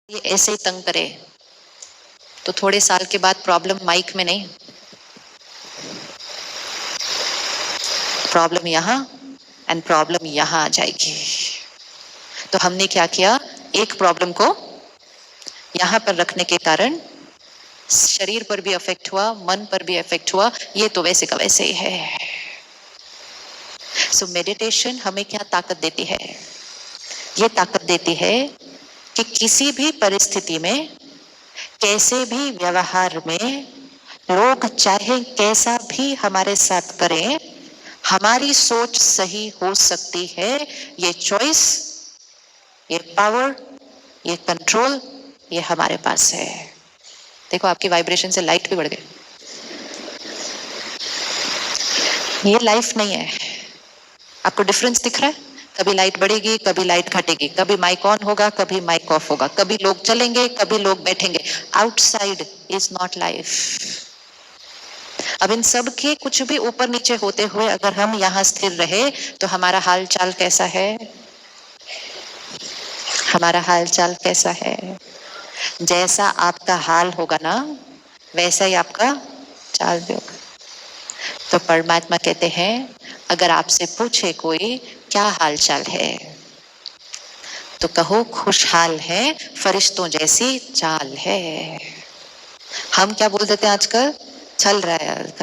ये ऐसे ही तंग करे तो थोड़े साल के बाद प्रॉब्लम माइक में नहीं, प्रॉब्लम यहाँ एंड प्रॉब्लम यहाँ आ जाएगी। तो हमने क्या किया, एक प्रॉब्लम को यहाँ पर रखने के कारण शरीर पर भी अफेक्ट हुआ, मन पर भी अफेक्ट हुआ, ये तो वैसे का वैसे ही है। सो मेडिटेशन हमें क्या ताकत देती है? ये ताकत देती है कि किसी भी परिस्थिति में, कैसे भी व्यवहार में, लोग चाहे कैसा भी हमारे साथ करें, हमारी सोच सही हो सकती है। ये चॉइस, ये पावर, ये कंट्रोल, ये हमारे पास है। देखो आपकी वाइब्रेशन से लाइट भी बढ़ गई। ये लाइफ नहीं है। आपको डिफरेंस दिख रहा है? कभी लाइट बढ़ेगी, कभी लाइट घटेगी, कभी माइक ऑन होगा, कभी माइक ऑफ होगा, कभी लोग चलेंगे, कभी लोग बैठेंगे। Outside is not life. अब इन सब के कुछ भी ऊपर नीचे होते हुए अगर हम यहाँ स्थिर रहे तो हमारा हाल चाल कैसा है? हमारा हाल चाल कैसा है? जैसा आपका हाल होगा ना, वैसा ही आपका चाल भी होगा। तो परमात्मा कहते हैं, अगर आपसे पूछे कोई क्या हाल चाल है, तो कहो खुशहाल है, फरिश्तों जैसी चाल है। हम क्या बोल देते हैं आजकल? चल रहा है।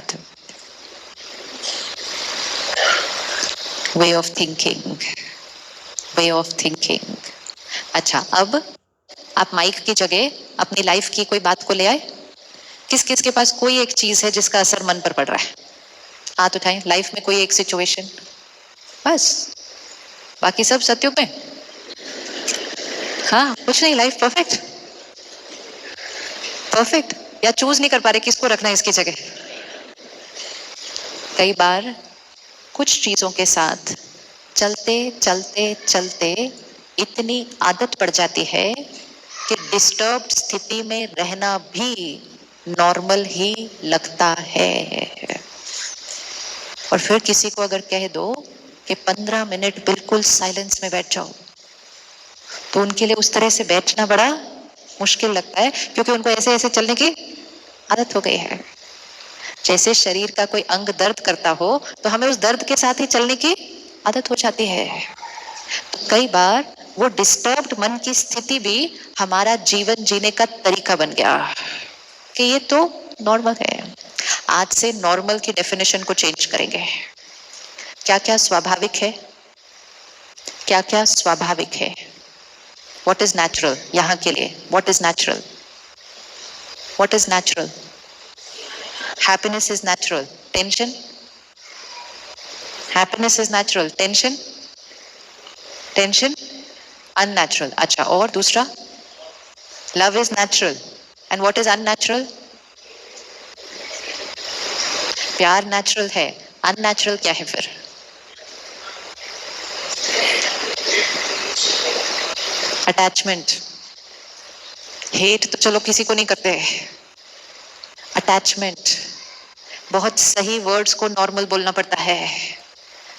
Way of thinking, way of thinking. अच्छा, अब आप माइक की जगह अपनी लाइफ की कोई बात को ले आए। किस किस के पास कोई एक चीज है जिसका असर मन पर पड़ रहा है? हाथ उठाएं। लाइफ में कोई एक सिचुएशन, बस। बाकी सब सत्युग में। हाँ, कुछ नहीं, लाइफ परफेक्ट। परफेक्ट या चूज नहीं कर पा रहे किसको रखना है इसकी जगह। कई बार कुछ चीजों के साथ चलते चलते चलते इतनी आदत पड़ जाती है कि डिस्टर्ब स्थिति में रहना भी नॉर्मल ही लगता है। और फिर किसी को अगर कह दो कि 15 मिनट बिल्कुल साइलेंस में बैठ जाओ, तो उनके लिए उस तरह से बैठना बड़ा मुश्किल लगता है, क्योंकि उनको ऐसे ऐसे चलने की आदत हो गई है। जैसे शरीर का कोई अंग दर्द करता हो तो हमें उस दर्द के साथ ही चलने की आदत हो जाती है। तो कई बार वो डिस्टर्ब्ड मन की स्थिति भी हमारा जीवन जीने का तरीका बन गया कि ये तो नॉर्मल है। आज से नॉर्मल की डेफिनेशन को चेंज करेंगे। क्या क्या स्वाभाविक है, क्या क्या स्वाभाविक है? What is natural? यहाँ के लिए what is natural? What is natural? Happiness is natural, tension? Happiness is natural, tension? Tension unnatural. अच्छा, और दूसरा? Love is natural and what is unnatural? प्यार नेचुरल है, अननेचुरल क्या है फिर? अटैचमेंट। हेट तो चलो किसी को नहीं करते, अटैचमेंट। बहुत सही वर्ड्स को नॉर्मल बोलना पड़ता है।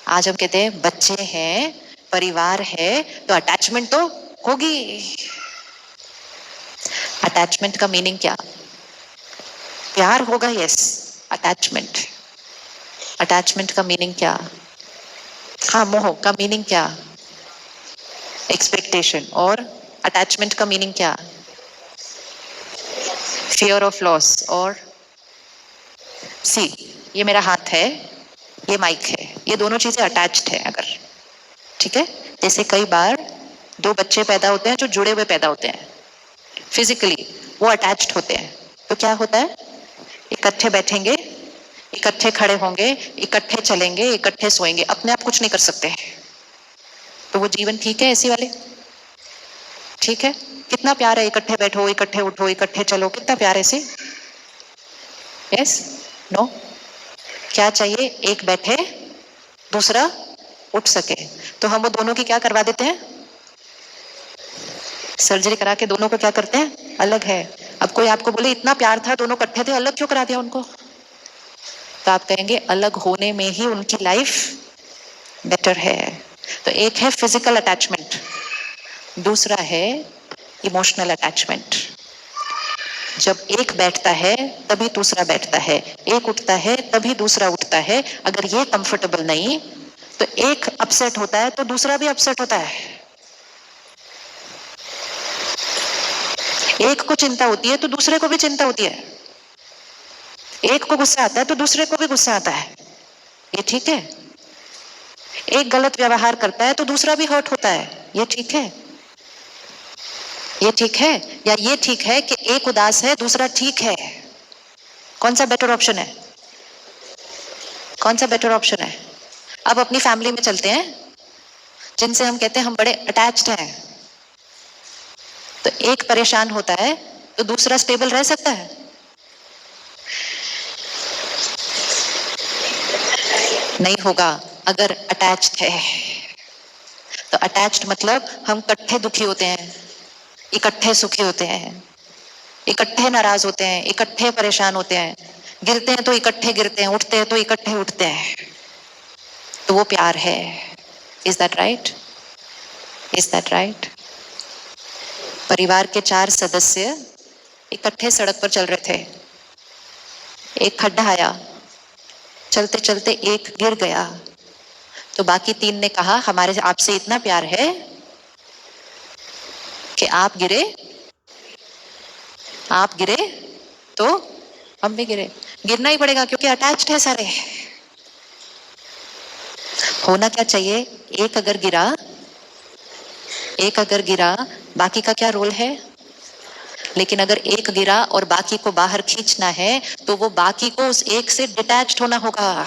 आज हम कहते हैं बच्चे हैं, परिवार है, तो अटैचमेंट तो होगी। अटैचमेंट का मीनिंग क्या? प्यार होगा, यस। अटैचमेंट, अटैचमेंट का मीनिंग क्या? हाँ, मोह का मीनिंग क्या? एक्सपेक्टेशन। और अटैचमेंट का मीनिंग क्या? Fear of loss. और सी, ये मेरा हाथ है, ये माइक है, ये दोनों चीजें अटैच्ड है अगर, ठीक है। जैसे कई बार दो बच्चे पैदा होते हैं जो जुड़े हुए पैदा होते हैं, फिजिकली वो अटैच्ड होते हैं, तो क्या होता है? इकट्ठे बैठेंगे, इकट्ठे खड़े होंगे, इकट्ठे चलेंगे, इकट्ठे सोएंगे, अपने आप कुछ नहीं कर सकते। तो वो जीवन ठीक है ऐसी वाले? ठीक है? कितना प्यार है, इकट्ठे बैठो, इकट्ठे उठो, इकट्ठे चलो, कितना प्यार है ऐसे? यस? नो? क्या चाहिए? एक बैठे, दूसरा उठ सके। तो हम वो दोनों की क्या करवा देते हैं? सर्जरी करा के दोनों को क्या करते हैं? अलग है। अब कोई आपको बोले इतना प्यार था, दोनों इकट्ठे थे, अलग क्यों करा दिया उनको? तो आप कहेंगे अलग होने में ही उनकी लाइफ बेटर है। तो एक है फिजिकल अटैचमेंट, दूसरा है इमोशनल अटैचमेंट। जब एक बैठता है तभी दूसरा बैठता है, एक उठता है तभी दूसरा उठता है। अगर ये कंफर्टेबल नहीं तो एक अपसेट होता है तो दूसरा भी अपसेट होता है। एक को चिंता होती है तो दूसरे को भी चिंता होती है। एक को गुस्सा आता है तो दूसरे को भी गुस्सा आता है। ये ठीक है? एक गलत व्यवहार करता है तो दूसरा भी हर्ट होता है। ये ठीक है? ये ठीक है? या ये ठीक है कि एक उदास है दूसरा ठीक है? कौन सा बेटर ऑप्शन है? कौन सा बेटर ऑप्शन है? अब अपनी फैमिली में चलते हैं, जिनसे हम कहते हैं हम बड़े अटैच्ड हैं। तो एक परेशान होता है तो दूसरा स्टेबल रह सकता है? नहीं होगा अगर अटैच्ड है। तो अटैच्ड मतलब हम इकट्ठे दुखी होते हैं, इकट्ठे सुखी होते हैं, इकट्ठे नाराज होते हैं, इकट्ठे परेशान होते हैं, गिरते हैं तो इकट्ठे गिरते हैं, उठते हैं तो इकट्ठे उठते हैं। तो वो प्यार है। Is that right? Is that right? परिवार के 4 सदस्य इकट्ठे सड़क पर चल रहे थे। एक खड्डा आया, चलते चलते एक गिर गया तो बाकी 3 ने कहा हमारे आपसे इतना प्यार है कि आप गिरे तो हम भी गिरे। गिरना ही पड़ेगा क्योंकि अटैच्ड है सारे। होना क्या चाहिए? एक अगर गिरा बाकी का क्या रोल है? लेकिन अगर एक गिरा और बाकी को बाहर खींचना है तो वो बाकी को उस एक से डिटैच्ड होना होगा।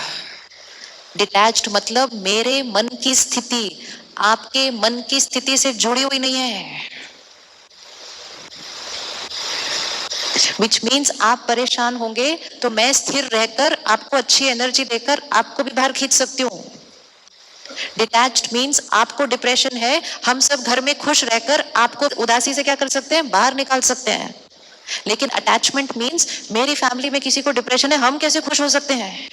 डिटैच्ड मतलब मेरे मन की स्थिति आपके मन की स्थिति से जुड़ी हुई नहीं है। विच मीन्स आप परेशान होंगे तो मैं स्थिर रहकर आपको अच्छी एनर्जी देकर आपको भी बाहर खींच सकती हूँ। डिटैच्ड मीन्स आपको डिप्रेशन है, हम सब घर में खुश रहकर आपको उदासी से क्या कर सकते हैं? बाहर निकाल सकते हैं। लेकिन अटैचमेंट मीन्स मेरी फैमिली में किसी को डिप्रेशन है, हम कैसे खुश हो सकते हैं?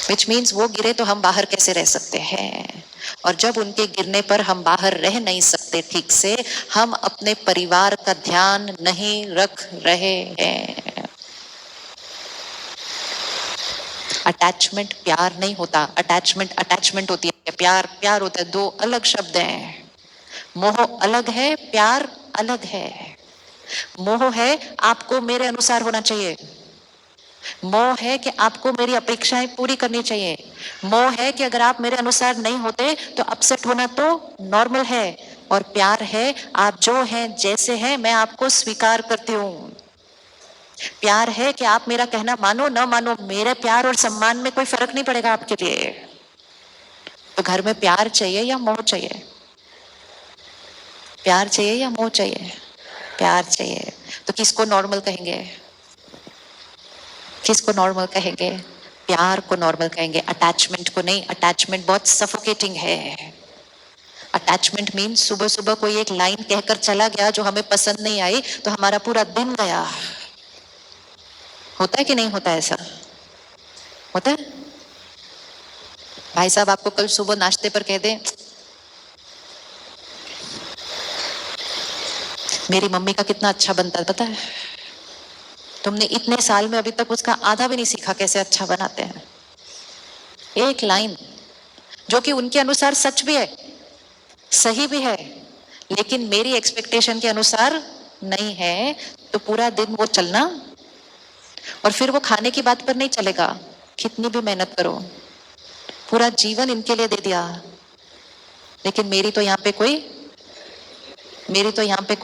विच मीन्स वो गिरे तो हम बाहर कैसे रह सकते हैं? और जब उनके गिरने पर हम बाहर रह नहीं सकते ठीक से, हम अपने परिवार का ध्यान नहीं रख रहे हैं। अटैचमेंट प्यार नहीं होता, अटैचमेंट होती है, प्यार होता है। 2 अलग शब्द हैं। मोह अलग है, प्यार अलग है। मोह है आपको मेरे अनुसार होना चाहिए, मोह है कि आपको मेरी अपेक्षाएं पूरी करनी चाहिए, मोह है कि अगर आप मेरे अनुसार नहीं होते तो अपसेट होना तो नॉर्मल है। और प्यार है आप जो हैं जैसे हैं मैं आपको स्वीकार करती हूँ। प्यार है कि आप मेरा कहना मानो ना मानो, मेरे प्यार और सम्मान में कोई फर्क नहीं पड़ेगा आपके लिए। तो घर में प्यार चाहिए या मोह चाहिए? प्यार चाहिए या मोह चाहिए? प्यार चाहिए। तो किसको नॉर्मल कहेंगे? किसको नॉर्मल कहेंगे? प्यार को नॉर्मल कहेंगे, अटैचमेंट को नहीं। अटैचमेंट बहुत सफोकेटिंग है। अटैचमेंट मीन सुबह सुबह कोई एक लाइन कहकर चला गया जो हमें पसंद नहीं आई तो हमारा पूरा दिन गया। होता है कि नहीं होता? ऐसा होता है? भाई साहब आपको कल सुबह नाश्ते पर कह दें मेरी मम्मी का कितना अच्छा बनता है, पता है? तुमने इतने साल में अभी तक उसका आधा भी नहीं सीखा कैसे अच्छा बनाते हैं। एक लाइन जो कि उनके अनुसार सच भी है, सही भी है, लेकिन मेरी एक्सपेक्टेशन के अनुसार नहीं है, तो पूरा दिन वो चलना। और फिर वो खाने की बात पर नहीं चलेगा, कितनी भी मेहनत करो, पूरा जीवन इनके लिए दे दिया, लेकिन मेरी तो यहाँ पे कोई मेरी तो यहाँ पे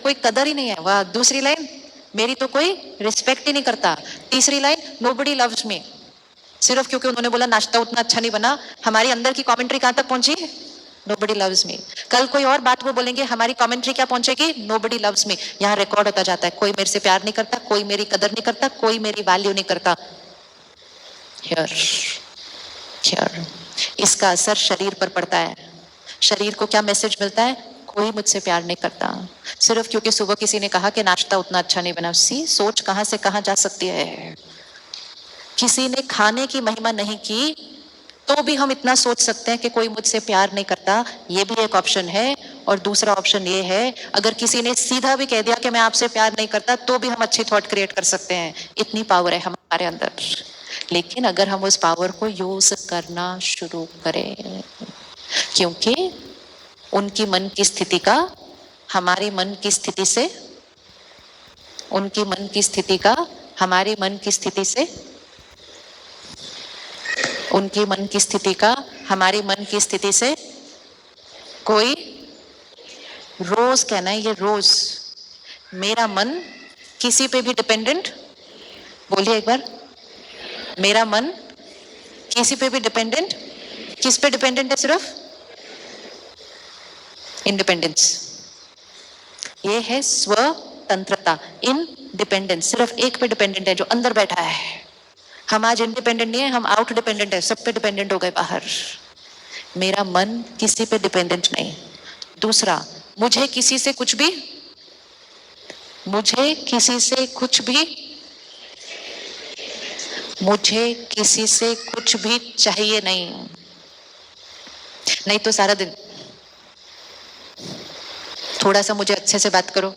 कोई कदर ही नहीं है। वाह। दूसरी लाइन, मेरी तो कोई रिस्पेक्ट ही नहीं करता। तीसरी लाइन, नोबडी लव्स मी। सिर्फ क्योंकि उन्होंने बोला नाश्ता उतना अच्छा नहीं बना। हमारी अंदर की कमेंट्री कहां तक पहुंची? Nobody loves me. कल कोई और बात वो बोलेंगे, हमारी कमेंट्री क्या पहुंचेगी? Nobody loves me. यहाँ रिकॉर्ड होता जाता है, कोई मेरे से प्यार नहीं करता, कोई मेरी कदर नहीं करता, कोई मेरी वैल्यू नहीं करता। हियर इसका असर शरीर पर पड़ता है। शरीर को क्या मैसेज मिलता है? कोई मुझसे प्यार नहीं करता। सिर्फ क्योंकि सुबह किसी ने कहा कि नाश्ता उतना अच्छा नहीं बना। सी सोच कहां से कहां जा सकती है। किसी ने खाने की महिमा नहीं की, तो भी हम इतना सोच सकते हैं कि कोई मुझसे प्यार नहीं करता, ये भी एक ऑप्शन है। और दूसरा ऑप्शन ये है, अगर किसी ने सीधा भी कह दिया कि मैं आपसे प्यार नहीं करता, तो भी हम अच्छी थॉट क्रिएट कर सकते हैं। इतनी पावर है हमारे अंदर। लेकिन अगर हम उस पावर को यूज करना शुरू करें, क्योंकि उनकी मन की स्थिति का हमारी मन की स्थिति से, उनकी मन की स्थिति का हमारी मन की स्थिति से, उनकी मन की स्थिति का हमारी मन की स्थिति से कोई, रोज कहना है ये, रोज मेरा मन किसी पे भी डिपेंडेंट, बोलिए एक बार, मेरा मन किसी पे भी डिपेंडेंट, किस पे डिपेंडेंट है? सिर्फ इंडिपेंडेंस। ये है स्वतंत्रता, इंडिपेंडेंस। सिर्फ एक पे डिपेंडेंट है, जो अंदर बैठा है। हम आज इंडिपेंडेंट नहीं है, हम आउट डिपेंडेंट है, सब पे डिपेंडेंट हो गए बाहर। मेरा मन किसी पे डिपेंडेंट नहीं। दूसरा, मुझे किसी से कुछ भी, मुझे किसी से कुछ भी, मुझे किसी से कुछ भी चाहिए नहीं। नहीं तो सारा दिन थोड़ा सा मुझे अच्छे से बात करो,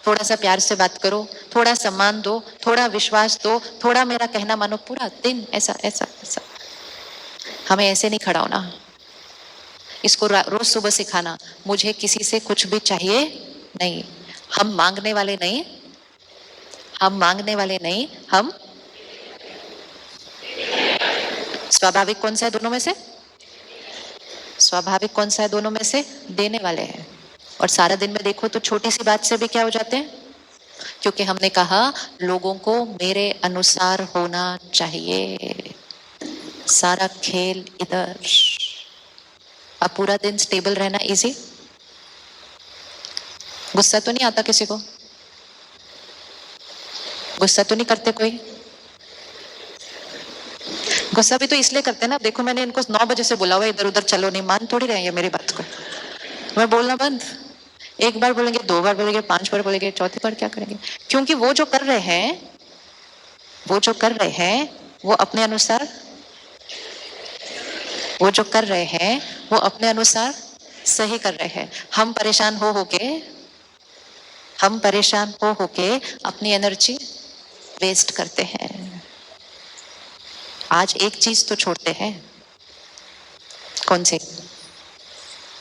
थोड़ा सा प्यार से बात करो, थोड़ा सम्मान दो, थोड़ा विश्वास दो, थोड़ा मेरा कहना मानो, पूरा दिन ऐसा ऐसा ऐसा। हमें ऐसे नहीं खड़ा होना, इसको रोज सुबह सिखाना। मुझे किसी से कुछ भी चाहिए नहीं। हम मांगने वाले नहीं, हम मांगने वाले नहीं, हम स्वाभाविक कौन सा है दोनों में से? स्वाभाविक कौन सा है दोनों में से? देने वाले हैं। और सारा दिन में देखो तो छोटी सी बात से भी क्या हो जाते हैं, क्योंकि हमने कहा लोगों को मेरे अनुसार होना चाहिए। सारा खेल इधर। अब पूरा दिन स्टेबल रहना इजी? गुस्सा तो नहीं आता किसी को? गुस्सा तो नहीं करते कोई? गुस्सा भी तो इसलिए करते हैं ना, देखो मैंने इनको 9 बजे से बोला हुआ इधर उधर चलो, नहीं मान थोड़ी रहे हैं मेरी बात को। मैं बोलना बंद, एक बार बोलेंगे, 2 बार बोलेंगे, 5 बार बोलेंगे, चौथी बार क्या करेंगे? क्योंकि वो जो कर रहे हैं, वो जो कर रहे हैं वो अपने अनुसार, वो जो कर रहे हैं वो अपने अनुसार सही कर रहे हैं। हम परेशान हो के, हम परेशान हो के अपनी एनर्जी वेस्ट करते हैं। आज एक चीज तो छोड़ते हैं, कौन सी?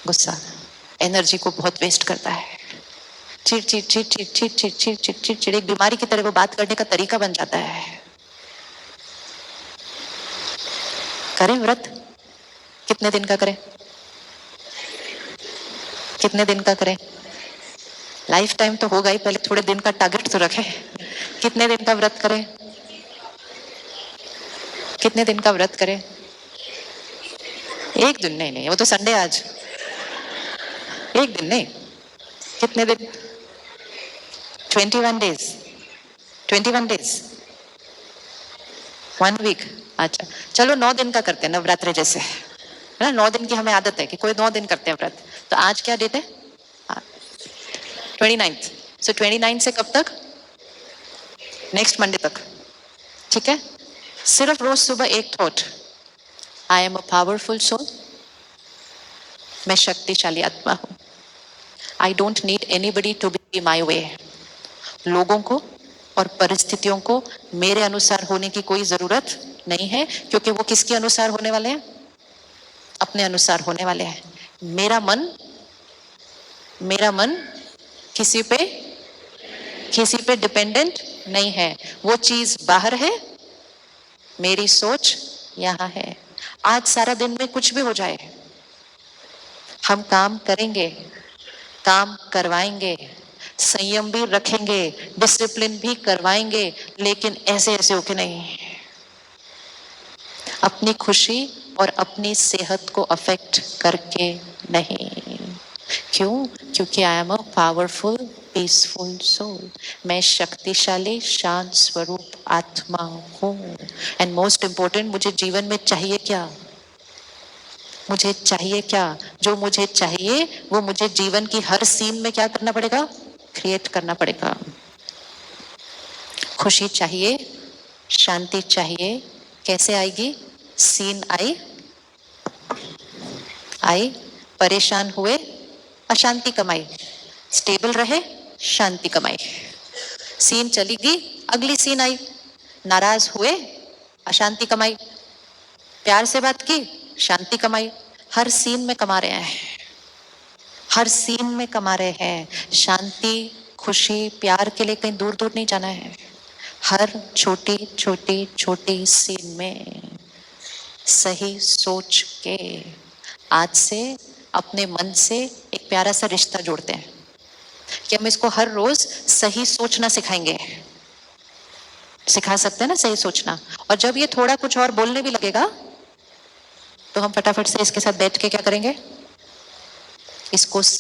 गुस्सा। एनर्जी को बहुत वेस्ट करता है। चिड़ चिड़ चिड़ चिड़ चिड़ चिड़ चिड़ चिड़ चिड़ चिड़, एक बीमारी की तरह वो बात करने का तरीका बन जाता है। करें व्रत? कितने दिन का करें? कितने दिन का करें? लाइफ टाइम तो होगा ही, पहले थोड़े दिन का टारगेट तो रखें। कितने दिन का व्रत करें? कितने दिन का व्रत करें? एक दिन? नहीं नहीं, वो तो संडे आज। एक दिन नहीं, कितने दिन? 21 डेज। 21 days, 1 week. अच्छा चलो 9 दिन का करते हैं, नवरात्रि जैसे, है ना? 9 दिन की हमें आदत है कि कोई 9 दिन करते हैं व्रत। तो आज क्या डेट है? 29। सो 29 से कब तक? नेक्स्ट मंडे तक, ठीक है? सिर्फ रोज सुबह एक thought, I am a powerful soul. मैं शक्तिशाली आत्मा हूं। I don't need anybody to be my way. लोगों को और परिस्थितियों को मेरे अनुसार होने की कोई जरूरत नहीं है, क्योंकि वो किसके अनुसार होने वाले हैं? अपने अनुसार होने वाले हैं। मेरा मन, मेरा मन किसी पे डिपेंडेंट नहीं है। वो चीज बाहर है, मेरी सोच यहां है। आज सारा दिन में कुछ भी हो जाए, हम काम करेंगे, काम करवाएंगे, संयम भी रखेंगे, डिसिप्लिन भी करवाएंगे, लेकिन ऐसे ऐसे होके नहीं। अपनी खुशी और अपनी सेहत को अफेक्ट करके नहीं। क्यों? क्योंकि I am a powerful peaceful soul. मैं शक्तिशाली शांत स्वरूप आत्मा हूं। एंड मोस्ट इंपॉर्टेंट, मुझे जीवन में चाहिए क्या? मुझे चाहिए क्या? जो मुझे चाहिए वो मुझे जीवन की हर सीन में क्या करना पड़ेगा? क्रिएट करना पड़ेगा। खुशी चाहिए, शांति चाहिए, कैसे आएगी? सीन आई आई, परेशान हुए, अशांति कमाई, स्टेबल रहे, शांति कमाई। सीन चली गई, अगली सीन आई, नाराज हुए, अशांति कमाई, प्यार से बात की, शांति कमाई। हर सीन में कमा रहे हैं, हर सीन में कमा रहे हैं। शांति, खुशी, प्यार के लिए कहीं दूर दूर नहीं जाना है। हर छोटी छोटी छोटी सीन में सही सोच के आज से अपने मन से एक प्यारा सा रिश्ता जोड़ते हैं कि हम इसको हर रोज सही सोचना सिखाएंगे। सिखा सकते हैं ना सही सोचना। और जब ये थोड़ा कुछ और बोलने भी लगेगा तो हम फटाफट से इसके साथ बैठ के क्या करेंगे, इसको सही